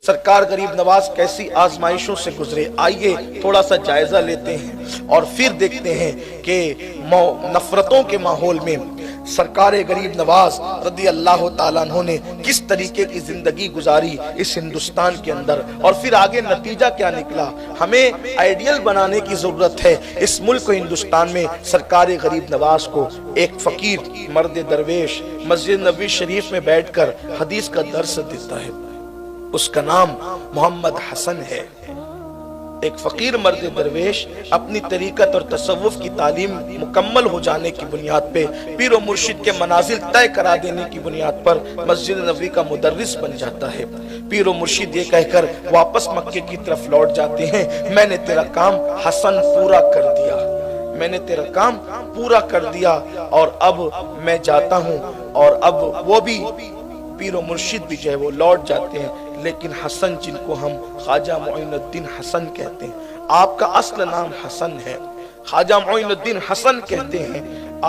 سرکار غریب نواز کیسی آزمائشوں سے گزرے، آئیے تھوڑا سا جائزہ لیتے ہیں اور پھر دیکھتے ہیں کہ نفرتوں کے ماحول میں سرکار غریب نواز رضی اللہ تعالیٰ عنہ نے کس طریقے کی زندگی گزاری اس ہندوستان کے اندر، اور پھر آگے نتیجہ کیا نکلا۔ ہمیں آئیڈیل بنانے کی ضرورت ہے۔ اس ملک و ہندوستان میں سرکار غریب نواز کو ایک فقیر مرد درویش مسجد نبوی شریف میں بیٹھ کر حدیث کا درس دیتا ہے، اس کا نام محمد حسن ہے۔ ایک فقیر مرد درویش اپنی طریقت اور تصوف کی تعلیم مکمل ہو جانے کی بنیاد پہ، پیر و مرشد کے منازل طے کرا دینے کی بنیاد پر مسجد نبوی کا مدرس بن جاتا ہے۔ پیر و مرشد یہ کہہ کر واپس مکے کی طرف لوٹ جاتے ہیں، میں نے تیرا کام حسن پورا کر دیا، میں نے تیرا کام پورا کر دیا، اور اب میں جاتا ہوں۔ اور اب وہ بھی پیر و مرشد بھی جو ہے وہ لوٹ جاتے ہیں، لیکن حسن جن کو ہم خواجہ معین الدین حسن کہتے ہیں، آپ کا اصل نام حسن ہے، خواجہ معین الدین حسن کہتے ہیں،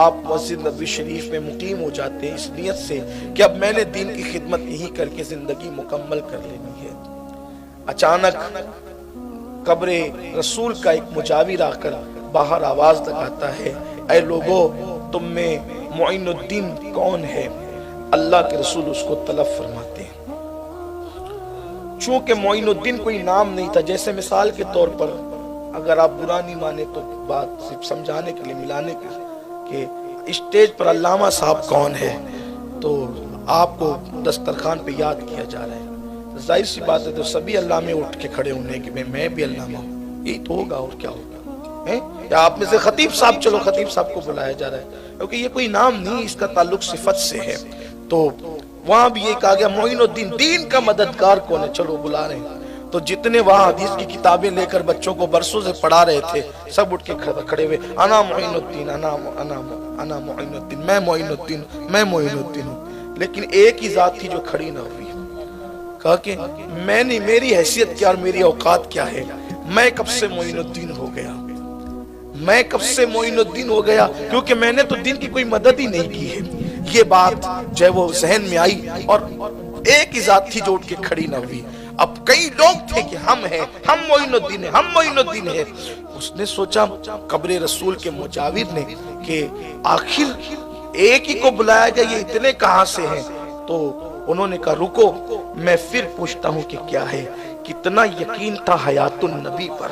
آپ مسجد نبوی شریف میں مقیم ہو جاتے ہیں اس نیت سے کہ اب میں نے دین کی خدمت یہی کر کے زندگی مکمل کر لینی ہے۔ اچانک قبر رسول کا ایک مجاور آ کر باہر آواز لگاتا ہے، اے لوگو تم میں معین الدین کون ہے؟ اللہ کے رسول اس کو طلب فرماتے ہیں۔ چونکہ معین الدین کوئی نام نہیں تھا، جیسے مثال کے طور پر اگر آپ برا نہیں مانے تو بات صرف سمجھانے کے لیے ملانے کے کہ اسٹیج پر علامہ صاحب کون ہے تو آپ کو دسترخوان پہ یاد کیا جا رہا ہے، ظاہر سی بات ہے تو سبھی علامے اٹھ کے کھڑے ہونے کہ میں بھی علامہ ہوں، یہی تو ہوگا اور کیا ہوگا۔ یا آپ میں سے خطیب صاحب، چلو خطیب صاحب کو بلایا جا رہا ہے کیونکہ یہ کوئی نام نہیں، اس کا تعلق صفت سے ہے، تو وہاں بھی یہ کہا گیا معین الدین، دین کا مددگار کون ہے، چلو بلا رہے ہیں۔ تو جتنے وہاں حدیث کی کتابیں لے کر بچوں کو برسوں سے پڑھا رہے تھے، سب اٹھ کے کھڑے ہوئے، انا معین الدین، انا معین الدین، میں معین الدین، میں معین الدین ہوں۔ لیکن ایک ہی ذات تھی جو کھڑی نہ ہوئی، کہا کہ میں نے، میری حیثیت کیا اور میری اوقات کیا ہے، میں کب سے معین الدین ہو گیا، میں کب سے معین الدین ہو گیا، کیونکہ میں نے تو دین کی کوئی مدد ہی نہیں کی ہے۔ یہ بات جو ہے وہ ذہن میں آئی اور ایک ہی ذات تھی جو اٹھ کے کھڑی نہ ہوئی۔ اب کئی لوگ تھے کہ ہم ہیں، ہم معین الدین ہیں، ہم معین الدین ہیں۔ اس نے سوچا قبر رسول کے مجاور نے کہ آخر ایک ہی کو بلایا گیا، یہ اتنے کہاں سے ہیں؟ تو انہوں نے کہا رکو میں پھر پوچھتا ہوں کہ کیا ہے۔ کتنا یقین تھا حیات النبی پر،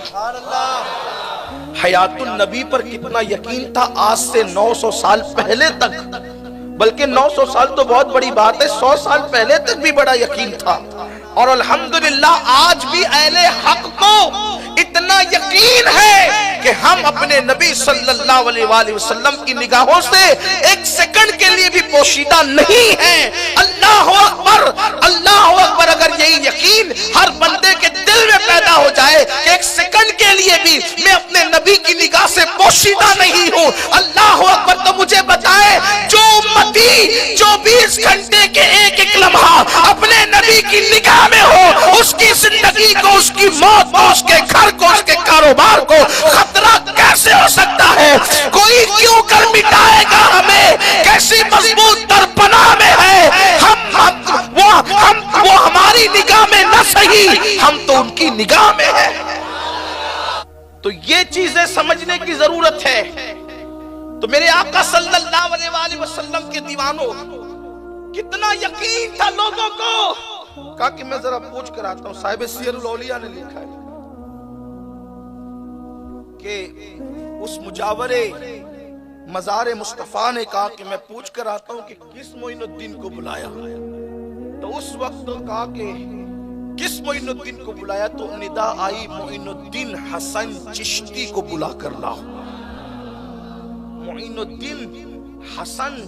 حیات النبی پر کتنا یقین تھا، آج سے 900 سال پہلے تک، بلکہ 900 سال تو بہت بڑی بات ہے، 100 سال پہلے تک بھی بڑا یقین تھا۔ اور الحمدللہ آج بھی اہل حق کو اتنا یقین ہے کہ ہم اپنے نبی صلی اللہ علیہ وآلہ وسلم کی نگاہوں سے ایک سیکنڈ کے لیے بھی پوشیدہ نہیں ہیں۔ اللہ اکبر، اللہ اکبر۔ اگر یہی یقین ہر بندے کے دل میں پیدا ہو جائے کہ ایک سیکنڈ کے لیے بھی میں اپنے نبی کی نگاہ سے پوشیدہ نہیں ہوں، اللہ اکبر، تو مجھے بتائے جو امتی 24 گھنٹے کے ایک ایک لمحہ اپنے نبی کی نگاہ میں ہو، اس کی زندگی کو، اس کی موت کو، اس کے گھر کو، اس کے کاروبار کو خطرہ کیسے ہو سکتا ہے؟ کوئی کیوں کر مٹائے گا ہمیں؟ کیسی مضبوط تر پناہ میں ہے وہ ہماری نگاہ میں نہ صحیح، ہم تو ان کی نگاہ میں ہے۔ تو یہ چیزیں سمجھنے کی ضرورت ہے۔ تو میرے آقا صلی اللہ علیہ وآلہ وسلم کے دیوانوں کتنا یقین تھا لوگوں کو، کہا کہ میں ذرا پوچھ کر آتا ہوں۔ صاحب سیر الاولیاء نے لکھا ہے کہ اس مجاور مزار مصطفیٰ نے کہا کہ میں پوچھ کر آتا ہوں کہ کس معین الدین کو بلایا، تو اس وقت کہا کہ کس معین الدین کو بلایا، تو ندا آئی معین الدین حسن چشتی کو بلا کر لاؤ، معین الدین حسن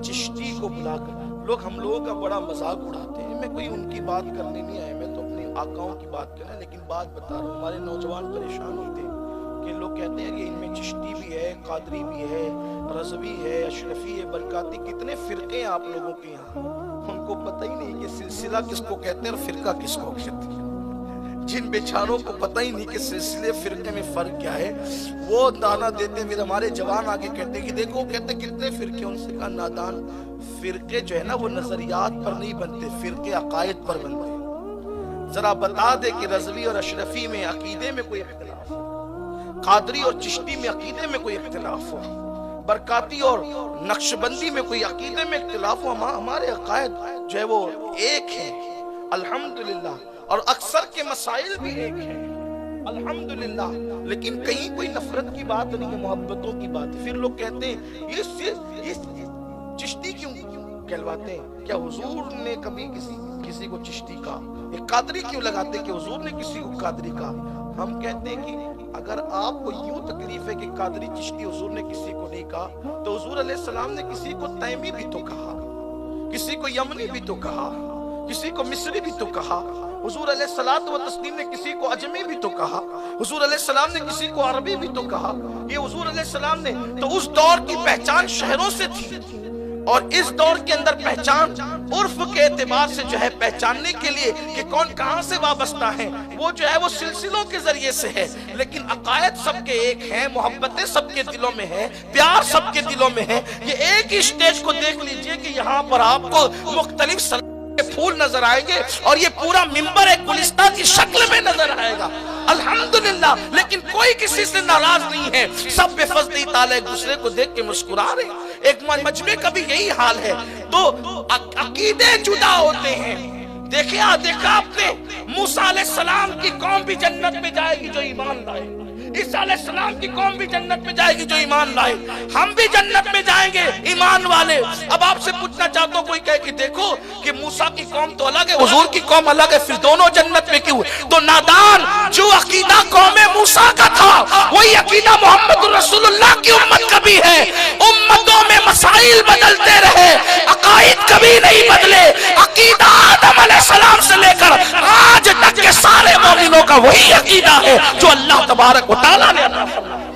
چشتی کو بلا کر۔ لوگ ہم لوگوں کا بڑا مذاق اڑاتے ہیں، میں کوئی ان کی بات کرنے نہیں آیا، میں تو اپنے آقاؤں کی بات کرنا، لیکن بات بتا رہا ہوں۔ ہمارے نوجوان پریشان ہوتے ہیں کہ لوگ کہتے ہیں کہ ان میں چشتی بھی ہے، قادری بھی ہے، رضوی ہے، اشرفی ہے، برکاتی، کتنے فرقے ہیں آپ لوگوں کے یہاں، ان کو پتہ ہی نہیں کہ سلسلہ کس کو کہتے ہیں اور فرقہ کس کو کہتے ہیں۔ جن بیچاروں کو پتہ ہی نہیں کہ سلسلے فرقے میں فرق کیا ہے، وہ دانا دیتے پھر ہمارے جوان آگے کہتے ہیں کہ دیکھو، کہتے ہیں کتنے فرقے، ان سے کہا نادان، فرقے جو ہے نا وہ نظریات پر نہیں بنتے، فرقے عقائد پر بنتے ہیں۔ ذرا بتا دے کہ رضوی اور اشرفی میں عقیدے میں کوئی اختلاف ہو، قادری اور چشتی میں عقیدے میں کوئی اختلاف ہو، برکاتی اور نقشبندی میں کوئی عقیدے میں اختلاف ہو، ہمارے عقائد جو ہے وہ ایک ہیں الحمدللہ، اور اکثر کے مسائل بھی ایک ہیں الحمدللہ، لیکن کہیں کوئی نفرت کی بات نہیں ہے، محبتوں کی بات ہے۔ پھر لوگ کہتے ہیں یہ چشتی کیوں کہلواتے ہیں؟ کیا حضور نے کبھی کسی کو چشتی کہا؟ ایک قادری کیوں لگاتے کہ حضور نے کسی کو قادری کہا؟ ہم کہتے ہیں کہ اگر آپ کو یوں تکلیف ہے کہ قادری چشتی حضور نے کسی کو نہیں کہا، تو حضور علیہ السلام نے کسی کو تیمی بھی تو کہا، کسی کو یمنی بھی تو کہا، کسی کو مصری بھی تو کہا، حضور علیہ السلام نے کسی کو اجمی بھی تو کہا، حضور علیہ السلام نے کسی کو عربی بھی تو کہا۔ یہ حضور علیہ السلام نے تو اس دور کی پہچان شہروں سے تھی، اور اس دور کے اندر پہچان عرف کے اعتبار سے جو ہے پہچاننے کے لیے کہ کون کہاں سے وابستہ ہیں، وہ جو ہے وہ سلسلوں کے ذریعے سے ہے، لیکن عقائد سب کے ایک ہیں، محبتیں سب کے دلوں میں ہیں، پیار سب کے دلوں میں ہے۔ یہ ایک ہی سٹیج کو دیکھ لیجئے کہ یہاں پر آپ کو مختلف پھول نظر آئیں گے، اور یہ پورا منبر ایک گلستہ کی شکل میں نظر آئے گا الحمدللہ، لیکن کوئی کسی سے ناراض نہیں ہے، سب بے فضلی تعالی ایک دوسرے کو دیکھ کے مسکرا رہے ہیں۔ ایک مجمع کا بھی یہی حال ہے، تو عقیدے جدا ہوتے ہیں۔ دیکھا آپ نے موسیٰ علیہ السلام کی قوم بھی جنت میں جائے گی جو ایمان لائے، عیسیٰ علیہ السلام کی قوم بھی جنت میں جائے گی جو ایمان لائے، ہم بھی جنت میں جائیں گے ایمان والے۔ اب آپ سے پوچھنا چاہتا ہوں، کوئی کہے کہ دیکھو کہ موسیٰ کی قوم تو الگ ہے، حضور کی قوم الگ ہے، پھر دونوں جنت میں کیوں؟ تو نادان، جو عقیدہ قوم موسیٰ کا تھا وہی عقیدہ محمد رسول اللہ کی امت کا بھی ہے۔ امتوں میں مسائل بدلتے رہے، عقائد کبھی نہیں بدلے۔ عقیدہ آدم علیہ السلام سے لے کر آج تک کے سارے مومنوں کا وہی عقیدہ ہے جو اللہ تبارک و تعالیٰ نے عطا فرمایا۔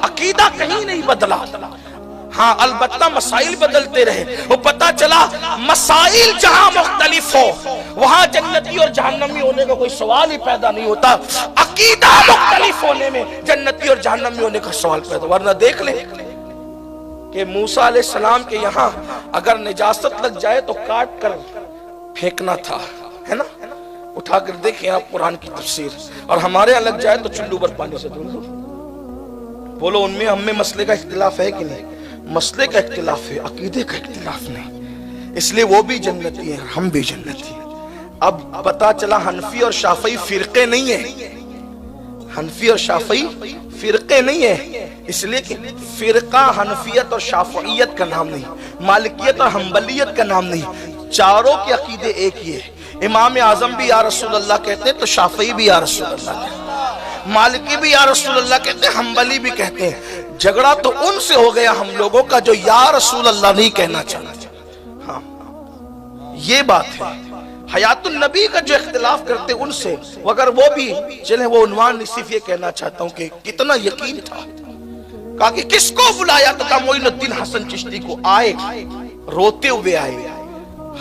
عقیدہ کہیں نہیں بدلا، ہاں البتہ مسائل بدلتے رہے۔ وہ پتہ چلا مسائل جہاں مختلف ہو وہاں جنتی اور جہنمی ہونے کا کوئی سوال ہی پیدا نہیں ہوتا، عقیدہ مختلف ہونے میں جنتی اور جہنمی ہونے کا سوال پیدا۔ ورنہ دیکھ لیں کہ موسیٰ علیہ السلام کے یہاں اگر نجاست لگ جائے تو کاٹ کر پھینکنا تھا، ہے نا؟ اٹھا کر دیکھیں آپ قرآن کی تفسیر، اور ہمارے یہاں لگ جائے تو چلو پر پانی سے دھل دو۔ بولو ان میں ہم میں مسئلے کا اختلاف ہے کہ نہیں؟ مسئلے کا اختلاف ہے، عقیدے کا اختلاف نہیں، اس لیے وہ بھی جنتی ہیں ہم بھی جنتی ہیں۔ اب پتا چلا حنفی اور شافعی فرقے نہیں ہیں، حنفی اور شافعی فرقے نہیں ہیں، اس لیے کہ فرقہ حنفیت اور شافعیت کا نام نہیں، مالکیت اور حنبلیت کا نام نہیں، چاروں کے عقیدے ایک ہی ہے۔ امام اعظم بھی یا رسول اللہ کہتے ہیں تو شافعی بھی یا رسول اللہ کہتے ہیں، مالکی بھی یا رسول اللہ کہتے ہیں، حنبلی بھی کہتے ہیں۔ جھگڑا تو ان سے ہو گیا ہم لوگوں کا جو یا رسول اللہ نہیں کہنا چاہتے، ہاں یہ بات ہے۔ حیات النبی کا جو اختلاف کرتے ان سے، اگر وہ بھی چلیں وہ عنوان صرف یہ کہنا چاہتا ہوں کہ کتنا یقین تھا، کہا کہ کس کو بلایا تو کہا معین الدین حسن چشتی کو، آئے روتے ہوئے آئے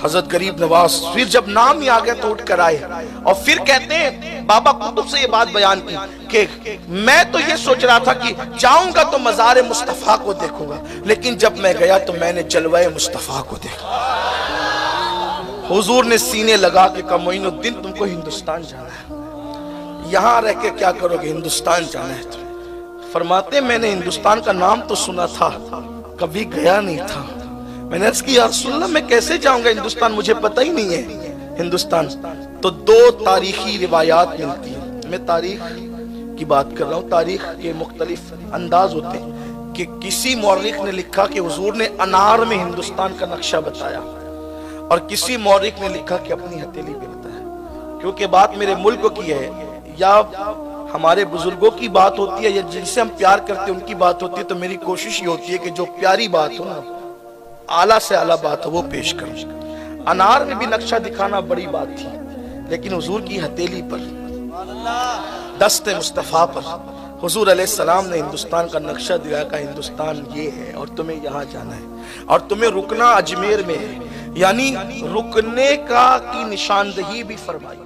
حضرت غریب نواز، پھر جب نام ہی آگیا تو اٹھ کر آئے، اور پھر کہتے ہیں بابا قطب سے یہ بات بیان کی کہ میں تو یہ سوچ رہا تھا کہ جاؤں گا تو مزار مصطفیٰ کو دیکھوں گا، لیکن جب میں گیا تو میں نے جلوہ مصطفیٰ کو دیکھا۔ حضور نے سینے لگا کہ کہا معین الدین تم کو ہندوستان جانا ہے، یہاں رہ کے کیا کرو گے، ہندوستان جانا ہے تمہیں۔ فرماتے میں نے ہندوستان کا نام تو سنا تھا، کبھی گیا نہیں تھا۔ میں نے عرض کی یا رسول اللہ میں کیسے جاؤں گا ہندوستان، مجھے پتہ ہی نہیں ہے ہندوستان۔ تو دو تاریخی روایات ملتی ہیں، میں تاریخ کی بات کر رہا ہوں، تاریخ کے مختلف انداز ہوتے ہیں کہ کسی مورخ نے لکھا کہ حضور نے انار میں ہندوستان کا نقشہ بتایا، اور کسی مورخ نے لکھا کہ اپنی ہتھیلی پہ بتایا۔ کیونکہ بات میرے ملک کی ہے یا ہمارے بزرگوں کی بات ہوتی ہے یا جن سے ہم پیار کرتے ہیں ان کی بات ہوتی ہے، تو میری کوشش یہ ہوتی ہے کہ جو پیاری بات ہو نا، اعلیٰ سے اعلیٰ بات ہو، وہ پیش کروں۔ انار میں بھی نقشہ دکھانا بڑی بات تھی، لیکن حضور کی ہتھیلی پر، دست مصطفیٰ پر حضور علیہ السلام نے ہندوستان کا نقشہ دیا، کہ ہندوستان یہ ہے اور تمہیں یہاں جانا ہے، اور تمہیں رکنا اجمیر میں ہے، یعنی رکنے کا کی نشاندہی بھی فرمائی۔